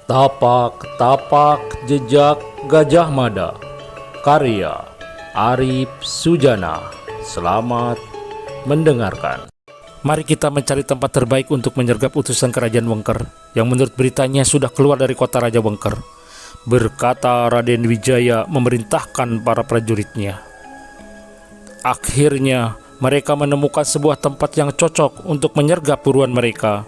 Tapak-tapak Jejak Gajah Mada, karya Arif Sujana. Selamat mendengarkan. Mari kita mencari tempat terbaik untuk menyergap utusan kerajaan Wengker yang menurut beritanya sudah keluar dari kota Raja Wengker, berkata Raden Wijaya memerintahkan para prajuritnya. Akhirnya mereka menemukan sebuah tempat yang cocok untuk menyergap buruan mereka.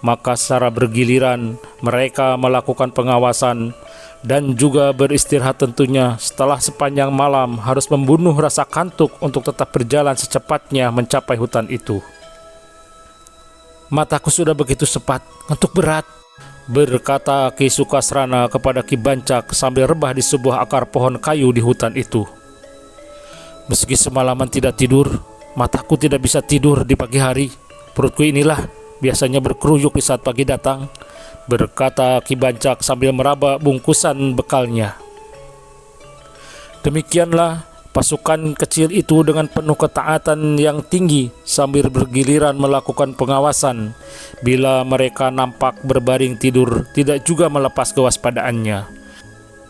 Maka secara bergiliran mereka melakukan pengawasan dan juga beristirahat, tentunya setelah sepanjang malam harus membunuh rasa kantuk untuk tetap berjalan secepatnya mencapai hutan itu. Mataku sudah begitu sepat, ngantuk berat, berkata Ki Sukasrana kepada Ki Bancak sambil rebah di sebuah akar pohon kayu di hutan itu. Meski semalaman tidak tidur, mataku tidak bisa tidur di pagi hari. Perutku inilah biasanya berkeruyuk di saat pagi datang, berkata Ki Bancak sambil meraba bungkusan bekalnya. Demikianlah pasukan kecil itu dengan penuh ketaatan yang tinggi sambil bergiliran melakukan pengawasan. Bila mereka nampak berbaring tidur, tidak juga melepas kewaspadaannya.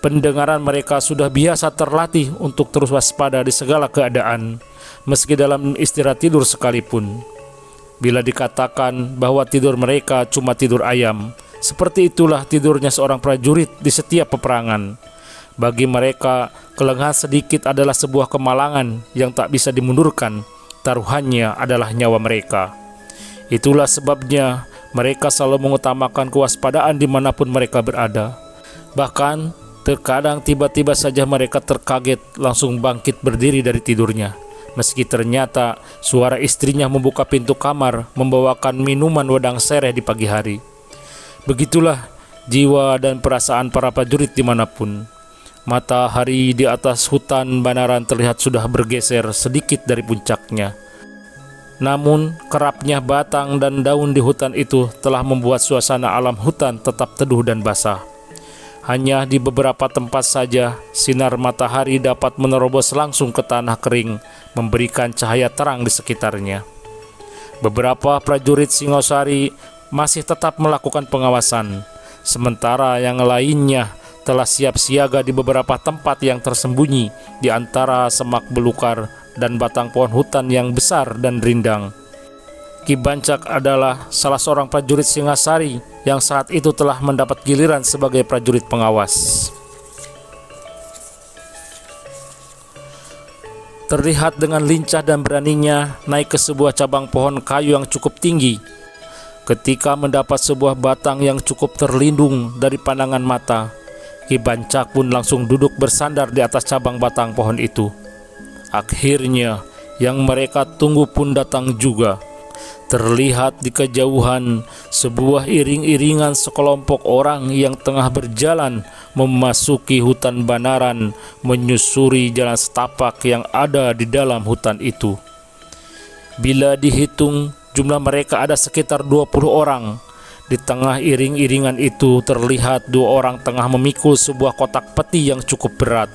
Pendengaran mereka sudah biasa terlatih untuk terus waspada di segala keadaan, meski dalam istirahat tidur sekalipun. Bila dikatakan bahwa tidur mereka cuma tidur ayam, seperti itulah tidurnya seorang prajurit di setiap peperangan. Bagi mereka, kelengahan sedikit adalah sebuah kemalangan yang tak bisa dimundurkan. Taruhannya adalah nyawa mereka. Itulah sebabnya mereka selalu mengutamakan kewaspadaan dimanapun mereka berada. Bahkan, terkadang tiba-tiba saja mereka terkaget langsung bangkit berdiri dari tidurnya, meski ternyata suara istrinya membuka pintu kamar membawakan minuman wedang sereh di pagi hari. Begitulah jiwa dan perasaan para prajurit dimanapun. Matahari di atas hutan Banaran terlihat sudah bergeser sedikit dari puncaknya. Namun kerapnya batang dan daun di hutan itu telah membuat suasana alam hutan tetap teduh dan basah. Hanya di beberapa tempat saja sinar matahari dapat menerobos langsung ke tanah kering, memberikan cahaya terang di sekitarnya. Beberapa prajurit Singosari masih tetap melakukan pengawasan, sementara yang lainnya telah siap siaga di beberapa tempat yang tersembunyi di antara semak belukar dan batang pohon hutan yang besar dan rindang. Ki Bancak adalah salah seorang prajurit Singasari yang saat itu telah mendapat giliran sebagai prajurit pengawas. Terlihat dengan lincah dan beraninya naik ke sebuah cabang pohon kayu yang cukup tinggi. Ketika mendapat sebuah batang yang cukup terlindung dari pandangan mata, Ki Bancak pun langsung duduk bersandar di atas cabang batang pohon itu. Akhirnya yang mereka tunggu pun datang juga. Terlihat di kejauhan sebuah iring-iringan sekelompok orang yang tengah berjalan memasuki hutan Banaran, menyusuri jalan setapak yang ada di dalam hutan itu. Bila dihitung, jumlah mereka ada sekitar 20 orang. Di tengah iring-iringan itu terlihat 2 orang tengah memikul sebuah kotak peti yang cukup berat.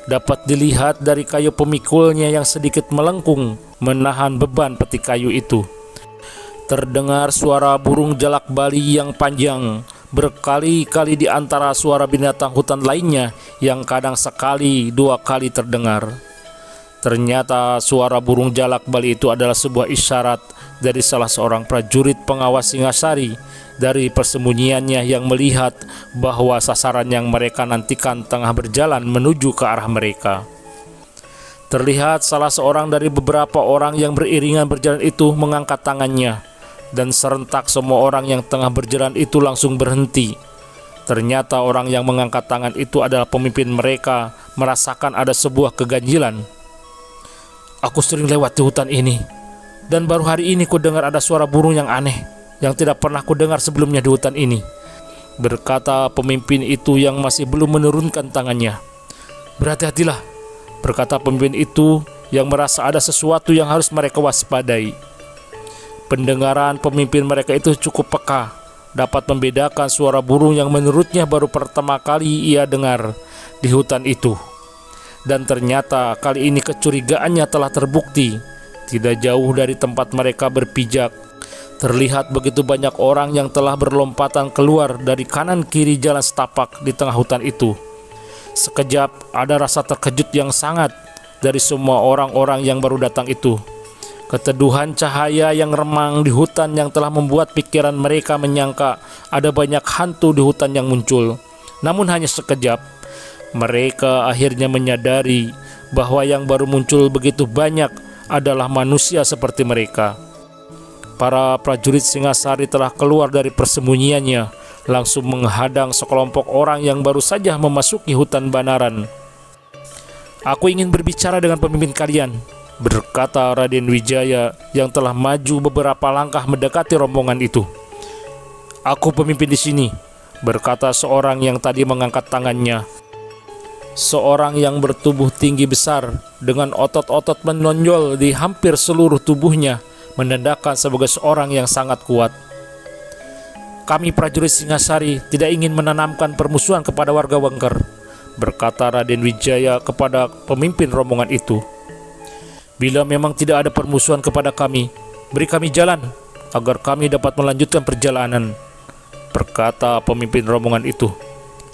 Dapat dilihat dari kayu pemikulnya yang sedikit melengkung menahan beban peti kayu itu. Terdengar suara burung jalak Bali yang panjang berkali-kali di antara suara binatang hutan lainnya yang kadang sekali 2 kali terdengar. Ternyata suara burung jalak Bali itu adalah sebuah isyarat dari salah seorang prajurit pengawas Singasari dari persembunyiannya yang melihat bahwa sasaran yang mereka nantikan tengah berjalan menuju ke arah mereka. Terlihat salah seorang dari beberapa orang yang beriringan berjalan itu mengangkat tangannya, dan serentak semua orang yang tengah berjalan itu langsung berhenti. Ternyata orang yang mengangkat tangan itu adalah pemimpin mereka merasakan ada sebuah keganjilan. Aku sering lewat di hutan ini, dan baru hari ini ku dengar ada suara burung yang aneh yang tidak pernah ku dengar sebelumnya di hutan ini, berkata pemimpin itu yang masih belum menurunkan tangannya. Berhati-hatilah, berkata pemimpin itu yang merasa ada sesuatu yang harus mereka waspadai. Pendengaran pemimpin mereka itu cukup peka, dapat membedakan suara burung yang menurutnya baru pertama kali ia dengar di hutan itu. Dan ternyata kali ini kecurigaannya telah terbukti. Tidak jauh dari tempat mereka berpijak, Terlihat begitu banyak orang yang telah berlompatan keluar dari kanan kiri jalan setapak di tengah hutan itu. Sekejap ada rasa terkejut yang sangat dari semua orang-orang yang baru datang itu. Keteduhan cahaya yang remang di hutan yang telah membuat pikiran mereka menyangka ada banyak hantu di hutan yang muncul. Namun hanya sekejap, mereka akhirnya menyadari bahwa yang baru muncul begitu banyak adalah manusia seperti mereka. Para prajurit Singasari telah keluar dari persembunyiannya, langsung menghadang sekelompok orang yang baru saja memasuki hutan Banaran. "Aku ingin berbicara dengan pemimpin kalian," berkata Raden Wijaya yang telah maju beberapa langkah mendekati rombongan itu. "Aku pemimpin di sini," berkata seorang yang tadi mengangkat tangannya. Seorang yang bertubuh tinggi besar dengan otot-otot menonjol di hampir seluruh tubuhnya menandakan sebagai seorang yang sangat kuat. "Kami prajurit Singasari tidak ingin menanamkan permusuhan kepada warga Wengker," berkata Raden Wijaya kepada pemimpin rombongan itu. "Bila memang tidak ada permusuhan kepada kami, beri kami jalan agar kami dapat melanjutkan perjalanan," berkata pemimpin rombongan itu.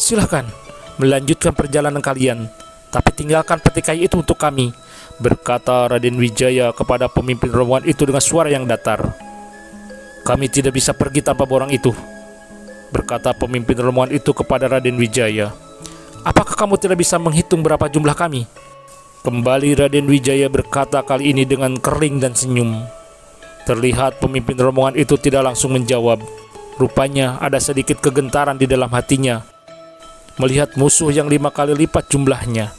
"Silakan melanjutkan perjalanan kalian, tapi tinggalkan peti kayu itu untuk kami," berkata Raden Wijaya kepada pemimpin rombongan itu dengan suara yang datar. "Kami tidak bisa pergi tanpa borang itu," berkata pemimpin rombongan itu kepada Raden Wijaya. "Apakah kamu tidak bisa menghitung berapa jumlah kami?" Kembali Raden Wijaya berkata, kali ini dengan kering dan senyum. Terlihat pemimpin rombongan itu tidak langsung menjawab. Rupanya ada sedikit kegentaran di dalam hatinya melihat musuh yang 5 kali lipat jumlahnya.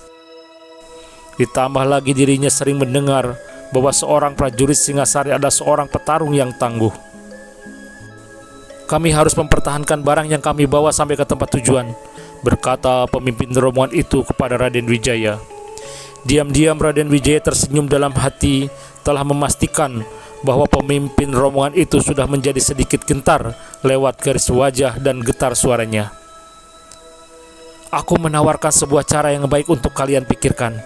Ditambah lagi dirinya sering mendengar bahwa seorang prajurit Singasari adalah seorang petarung yang tangguh. "Kami harus mempertahankan barang yang kami bawa sampai ke tempat tujuan," berkata pemimpin rombongan itu kepada Raden Wijaya. Diam-diam Raden Wijaya tersenyum dalam hati, telah memastikan bahwa pemimpin rombongan itu sudah menjadi sedikit gentar lewat garis wajah dan getar suaranya. "Aku menawarkan sebuah cara yang baik untuk kalian pikirkan.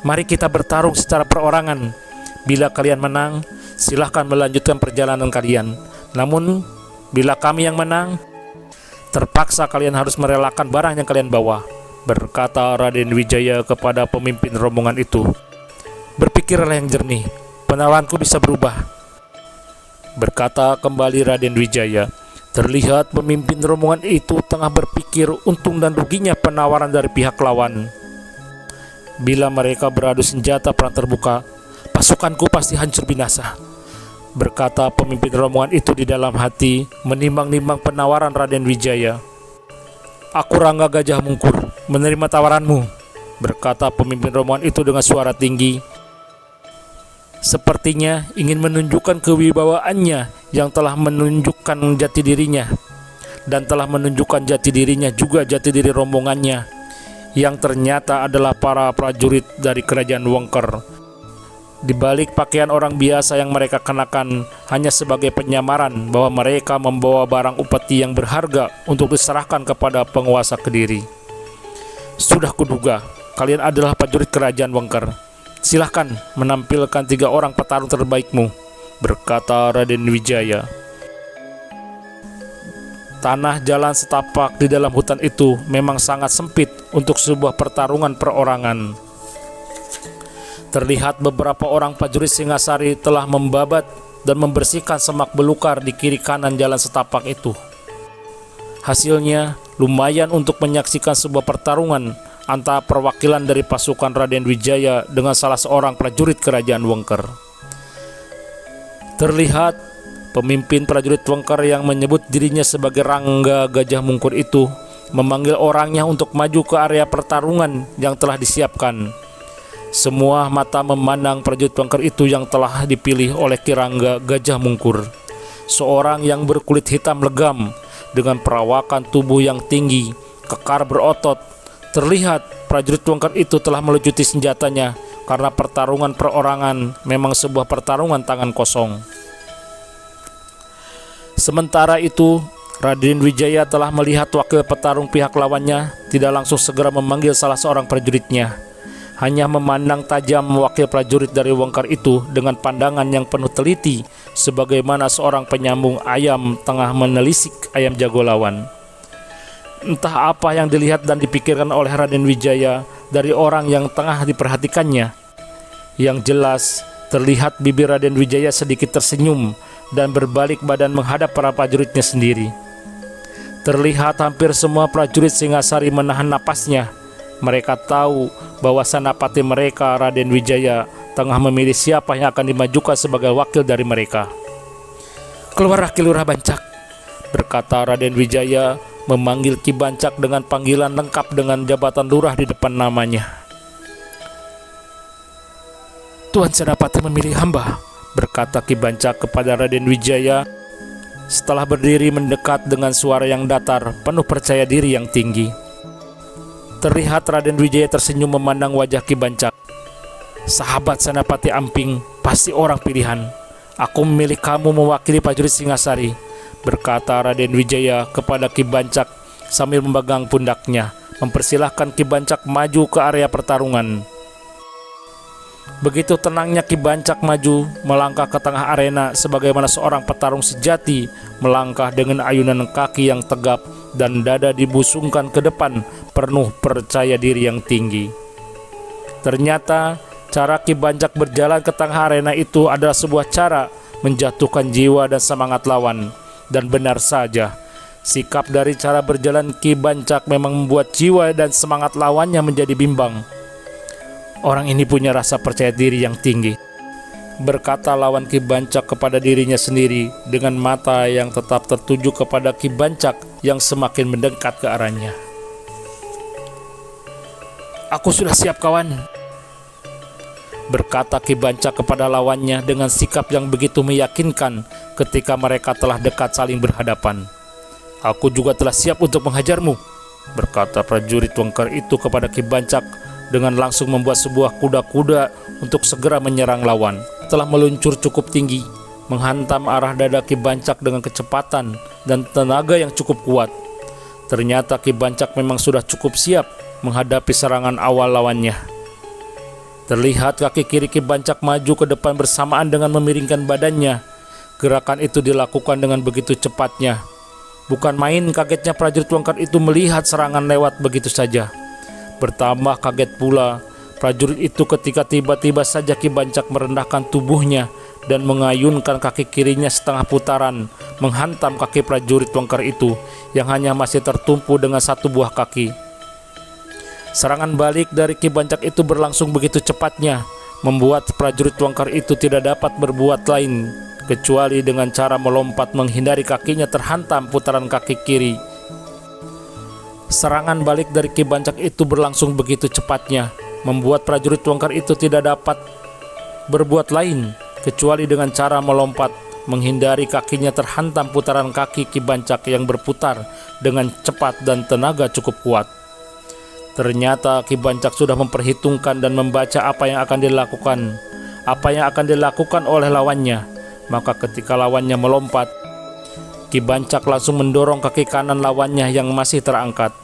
Mari kita bertarung secara perorangan. Bila kalian menang, silahkan melanjutkan perjalanan kalian. Namun, bila kami yang menang, terpaksa kalian harus merelakan barang yang kalian bawa," berkata Raden Wijaya kepada pemimpin rombongan itu. "Berpikirlah yang jernih, penawaranku bisa berubah," berkata kembali Raden Wijaya. Terlihat pemimpin rombongan itu tengah berpikir untung dan ruginya penawaran dari pihak lawan. "Bila mereka beradu senjata perang terbuka, pasukanku pasti hancur binasa," berkata pemimpin rombongan itu di dalam hati, menimbang-nimbang penawaran Raden Wijaya. "Aku Rangga Gajah Mungkur, menerima tawaranmu," berkata pemimpin rombongan itu dengan suara tinggi. Sepertinya ingin menunjukkan kewibawaannya yang telah menunjukkan jati dirinya, dan telah menunjukkan jati dirinya juga jati diri rombongannya, yang ternyata adalah para prajurit dari kerajaan Wengker. Di balik pakaian orang biasa yang mereka kenakan hanya sebagai penyamaran bahwa mereka membawa barang upeti yang berharga untuk diserahkan kepada penguasa Kediri. "Sudah kuduga, kalian adalah prajurit kerajaan Wengker. Silahkan menampilkan 3 orang petarung terbaikmu," berkata Raden Wijaya. Tanah jalan setapak di dalam hutan itu memang sangat sempit untuk sebuah pertarungan perorangan. Terlihat beberapa orang prajurit Singasari telah membabat dan membersihkan semak belukar di kiri kanan jalan setapak itu. Hasilnya lumayan untuk menyaksikan sebuah pertarungan antara perwakilan dari pasukan Raden Wijaya dengan salah seorang prajurit kerajaan Wengker. Terlihat pemimpin prajurit Wengker yang menyebut dirinya sebagai Rangga Gajah Mungkur itu memanggil orangnya untuk maju ke area pertarungan yang telah disiapkan. Semua mata memandang prajurit Wengker itu yang telah dipilih oleh Ki Rangga Gajah Mungkur, seorang yang berkulit hitam legam dengan perawakan tubuh yang tinggi, kekar berotot. Terlihat prajurit Wengker itu telah melucuti senjatanya karena pertarungan perorangan memang sebuah pertarungan tangan kosong. Sementara itu, Raden Wijaya telah melihat wakil petarung pihak lawannya tidak langsung segera memanggil salah seorang prajuritnya. Hanya memandang tajam wakil prajurit dari Wengker itu dengan pandangan yang penuh teliti sebagaimana seorang penyambung ayam tengah menelisik ayam jago lawan. Entah apa yang dilihat dan dipikirkan oleh Raden Wijaya dari orang yang tengah diperhatikannya. Yang jelas, terlihat bibir Raden Wijaya sedikit tersenyum dan berbalik badan menghadap para prajuritnya sendiri. Terlihat hampir semua prajurit Singasari menahan napasnya. Mereka tahu bahwa senapati mereka, Raden Wijaya, tengah memilih siapa yang akan dimajukan sebagai wakil dari mereka. "Keluarlah Ki Lurah Bancak," berkata Raden Wijaya, memanggil Ki Bancak dengan panggilan lengkap dengan jabatan lurah di depan namanya. "Tuan Senapati memilih hamba," berkata Ki Bancak kepada Raden Wijaya setelah berdiri mendekat dengan suara yang datar, penuh percaya diri yang tinggi. Terlihat Raden Wijaya tersenyum memandang wajah Ki Bancak. "Sahabat Senapati Amping pasti orang pilihan. Aku memilih kamu mewakili prajurit Singasari," berkata Raden Wijaya kepada Ki Bancak sambil memegang pundaknya, mempersilahkan Ki Bancak maju ke area pertarungan. Begitu tenangnya Ki Bancak maju melangkah ke tengah arena sebagaimana seorang petarung sejati melangkah dengan ayunan kaki yang tegap dan dada dibusungkan ke depan penuh percaya diri yang tinggi. Ternyata cara Ki Bancak berjalan ke tengah arena itu adalah sebuah cara menjatuhkan jiwa dan semangat lawan. Dan benar saja, sikap dari cara berjalan Ki Bancak memang membuat jiwa dan semangat lawannya menjadi bimbang. "Orang ini punya rasa percaya diri yang tinggi," berkata lawan Ki Bancak kepada dirinya sendiri dengan mata yang tetap tertuju kepada Ki Bancak yang semakin mendekat ke arahnya. "Aku sudah siap, kawan," berkata Ki Bancak kepada lawannya dengan sikap yang begitu meyakinkan ketika mereka telah dekat saling berhadapan. "Aku juga telah siap untuk menghajarmu," berkata prajurit Wengker itu kepada Ki Bancak dengan langsung membuat sebuah kuda-kuda untuk segera menyerang lawan. Telah meluncur cukup tinggi, menghantam arah dada Ki Bancak dengan kecepatan dan tenaga yang cukup kuat. Ternyata Ki Bancak memang sudah cukup siap menghadapi serangan awal lawannya. Terlihat kaki kiri Ki Bancak maju ke depan bersamaan dengan memiringkan badannya. Gerakan itu dilakukan dengan begitu cepatnya. Bukan main kagetnya prajurit Wengker itu melihat serangan lewat begitu saja. Bertambah kaget pula prajurit itu ketika tiba-tiba saja Ki Bancak merendahkan tubuhnya dan mengayunkan kaki kirinya setengah putaran menghantam kaki prajurit Wengker itu yang hanya masih tertumpu dengan satu buah kaki. Serangan balik dari Ki Bancak itu berlangsung begitu cepatnya, membuat prajurit Wengker itu tidak dapat berbuat lain kecuali dengan cara melompat menghindari kakinya terhantam putaran kaki kiri. Serangan balik dari Ki Bancak itu berlangsung begitu cepatnya, membuat prajurit Wengker itu tidak dapat berbuat lain kecuali dengan cara melompat menghindari kakinya terhantam putaran kaki Ki Bancak yang berputar dengan cepat dan tenaga cukup kuat. Ternyata Ki Bancak sudah memperhitungkan dan membaca apa yang akan dilakukan oleh lawannya. Maka ketika lawannya melompat, Ki Bancak langsung mendorong kaki kanan lawannya yang masih terangkat.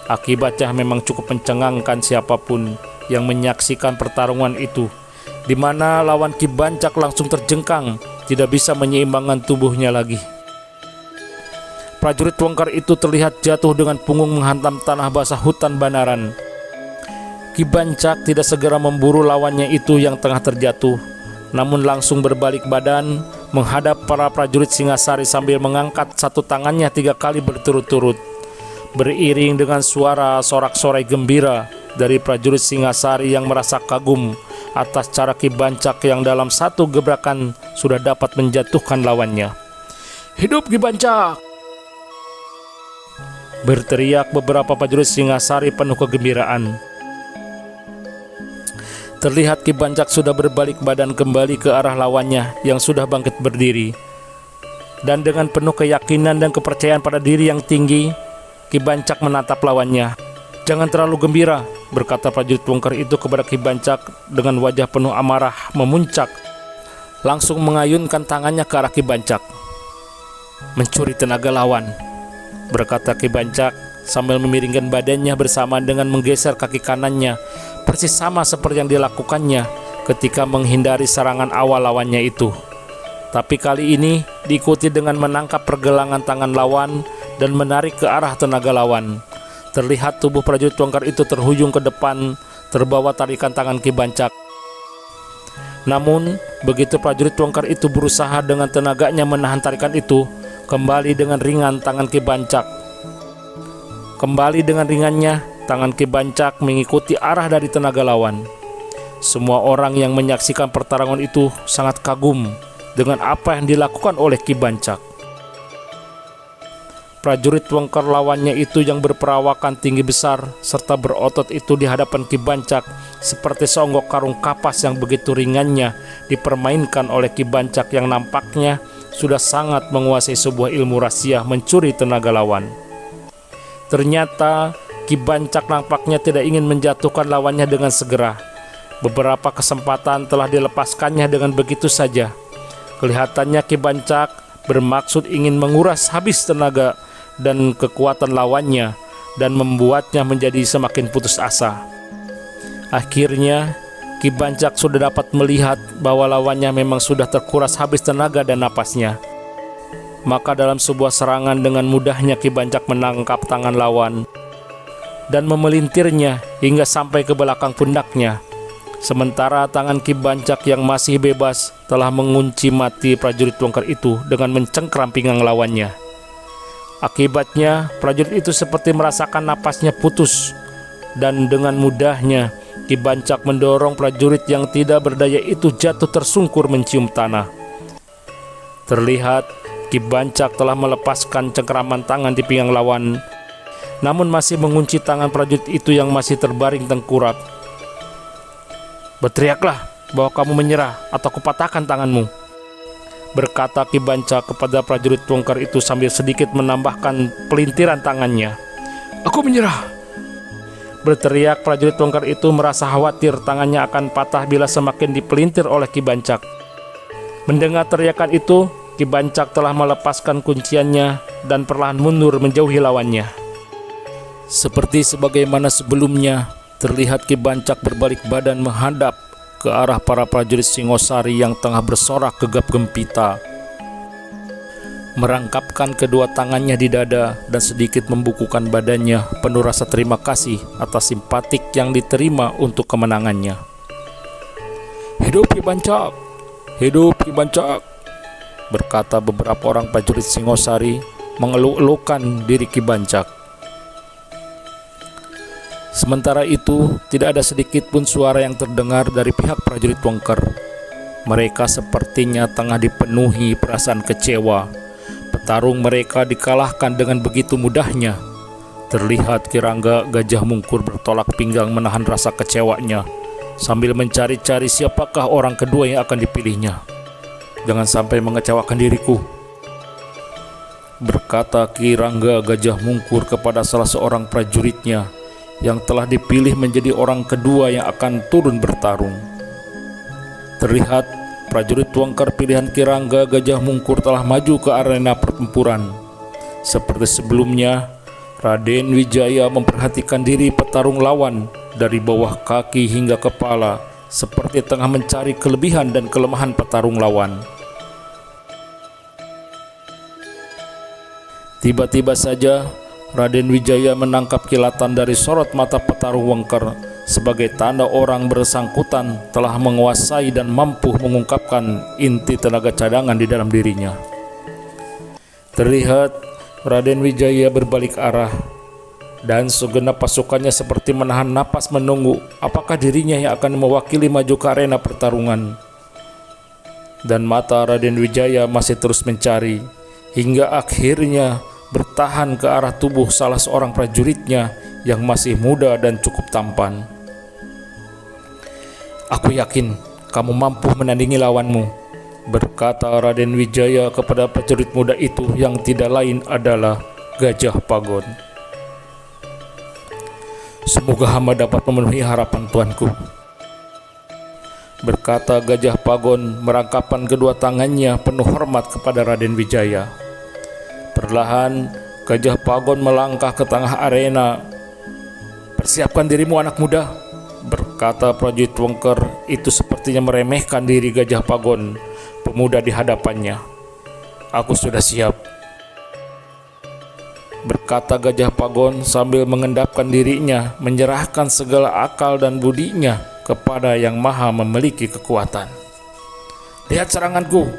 Akibatnya memang cukup mencengangkan siapapun yang menyaksikan pertarungan itu, di mana lawan Ki Bancak langsung terjengkang, tidak bisa menyeimbangkan tubuhnya lagi. Prajurit Wengker itu terlihat jatuh dengan punggung menghantam tanah basah hutan Banaran. Ki Bancak tidak segera memburu lawannya itu yang tengah terjatuh, namun langsung berbalik badan menghadap para prajurit Singasari sambil mengangkat satu tangannya 3 kali berturut-turut. Beriring dengan suara sorak-sorai gembira dari prajurit Singasari yang merasa kagum atas cara Ki Bancak yang dalam satu gebrakan sudah dapat menjatuhkan lawannya. "Hidup Ki Bancak!" berteriak beberapa prajurit Singasari penuh kegembiraan. Terlihat Ki Bancak sudah berbalik badan kembali ke arah lawannya yang sudah bangkit berdiri. Dan dengan penuh keyakinan dan kepercayaan pada diri yang tinggi, Ki Bancak menatap lawannya. "Jangan terlalu gembira," berkata prajurit Wengker itu kepada Ki Bancak dengan wajah penuh amarah memuncak. Langsung mengayunkan tangannya ke arah Ki Bancak. "Mencuri tenaga lawan," berkata Ki Bancak sambil memiringkan badannya bersamaan dengan menggeser kaki kanannya, persis sama seperti yang dilakukannya ketika menghindari serangan awal lawannya itu. Tapi kali ini diikuti dengan menangkap pergelangan tangan lawan dan menarik ke arah tenaga lawan. Terlihat tubuh prajurit Wengker itu terhujung ke depan, terbawa tarikan tangan Ki Bancak. Namun, begitu prajurit Wengker itu berusaha dengan tenaganya menahan tarikan itu, kembali dengan ringan tangan Ki Bancak. Kembali dengan ringannya, tangan Ki Bancak mengikuti arah dari tenaga lawan. Semua orang yang menyaksikan pertarungan itu sangat kagum dengan apa yang dilakukan oleh Ki Bancak. Prajurit Wengker lawannya itu yang berperawakan tinggi besar serta berotot itu di hadapan Ki Bancak seperti seonggok karung kapas yang begitu ringannya dipermainkan oleh Ki Bancak yang nampaknya sudah sangat menguasai sebuah ilmu rahasia mencuri tenaga lawan. Ternyata Ki Bancak nampaknya tidak ingin menjatuhkan lawannya dengan segera. Beberapa kesempatan telah dilepaskannya dengan begitu saja. Kelihatannya Ki Bancak bermaksud ingin menguras habis tenaga dan kekuatan lawannya dan membuatnya menjadi semakin putus asa. Akhirnya Ki Bancak sudah dapat melihat bahwa lawannya memang sudah terkuras habis tenaga dan napasnya. Maka dalam sebuah serangan dengan mudahnya Ki Bancak menangkap tangan lawan dan memelintirnya hingga sampai ke belakang pundaknya. Sementara tangan Ki Bancak yang masih bebas telah mengunci mati prajurit Wengker itu dengan mencengkram pinggang lawannya. Akibatnya prajurit itu seperti merasakan napasnya putus, dan dengan mudahnya Ki Bancak mendorong prajurit yang tidak berdaya itu jatuh tersungkur mencium tanah. Terlihat Ki Bancak telah melepaskan cengkraman tangan di pinggang lawan, namun masih mengunci tangan prajurit itu yang masih terbaring tengkurap. "Berteriaklah bahwa kamu menyerah atau kupatahkan tanganmu," berkata Ki Bancak kepada prajurit Wengker itu sambil sedikit menambahkan pelintiran tangannya. "Aku menyerah!" berteriak prajurit Wengker itu merasa khawatir tangannya akan patah bila semakin dipelintir oleh Ki Bancak. Mendengar teriakan itu, Ki Bancak telah melepaskan kunciannya dan perlahan mundur menjauhi lawannya. Seperti sebagaimana sebelumnya, terlihat Ki Bancak berbalik badan menghadap ke arah para prajurit Singosari yang tengah bersorak gegap gempita. Merangkapkan kedua tangannya di dada dan sedikit membukukan badannya penuh rasa terima kasih atas simpatik yang diterima untuk kemenangannya. "Hidup Ki Bancak! Hidup Ki Bancak!" berkata beberapa orang prajurit Singosari mengeluk-elukan diri Ki Bancak. Sementara itu, tidak ada sedikit pun suara yang terdengar dari pihak prajurit Wengker. Mereka sepertinya tengah dipenuhi perasaan kecewa. Petarung mereka dikalahkan dengan begitu mudahnya. Terlihat Ki Rangga Gajah Mungkur bertolak pinggang menahan rasa kecewanya sambil mencari-cari siapakah orang kedua yang akan dipilihnya. "Jangan sampai mengecewakan diriku," berkata Ki Rangga Gajah Mungkur kepada salah seorang prajuritnya yang telah dipilih menjadi orang kedua yang akan turun bertarung. Terlihat prajurit Wengker pilihan Ki Rangga Gajah Mungkur telah maju ke arena pertempuran. Seperti sebelumnya, Raden Wijaya memperhatikan diri petarung lawan dari bawah kaki hingga kepala, seperti tengah mencari kelebihan dan kelemahan petarung lawan. Tiba-tiba saja Raden Wijaya menangkap kilatan dari sorot mata petarung Wengker sebagai tanda orang bersangkutan telah menguasai dan mampu mengungkapkan inti tenaga cadangan di dalam dirinya. Terlihat Raden Wijaya berbalik arah dan segenap pasukannya seperti menahan napas menunggu apakah dirinya yang akan mewakili maju ke arena pertarungan. Dan mata Raden Wijaya masih terus mencari hingga akhirnya bertahan ke arah tubuh salah seorang prajuritnya yang masih muda dan cukup tampan. "Aku yakin kamu mampu menandingi lawanmu," berkata Raden Wijaya kepada prajurit muda itu yang tidak lain adalah Gajah Pagon. "Semoga hamba dapat memenuhi harapan tuanku," berkata Gajah Pagon merangkapkan kedua tangannya penuh hormat kepada Raden Wijaya. Perlahan Gajah Pagon melangkah ke tengah arena. "Persiapkan dirimu anak muda," berkata prajurit Wengker itu sepertinya meremehkan diri Gajah Pagon, pemuda di hadapannya. "Aku sudah siap," berkata Gajah Pagon sambil mengendapkan dirinya, menyerahkan segala akal dan budinya kepada Yang Maha memiliki kekuatan. "Lihat seranganku,"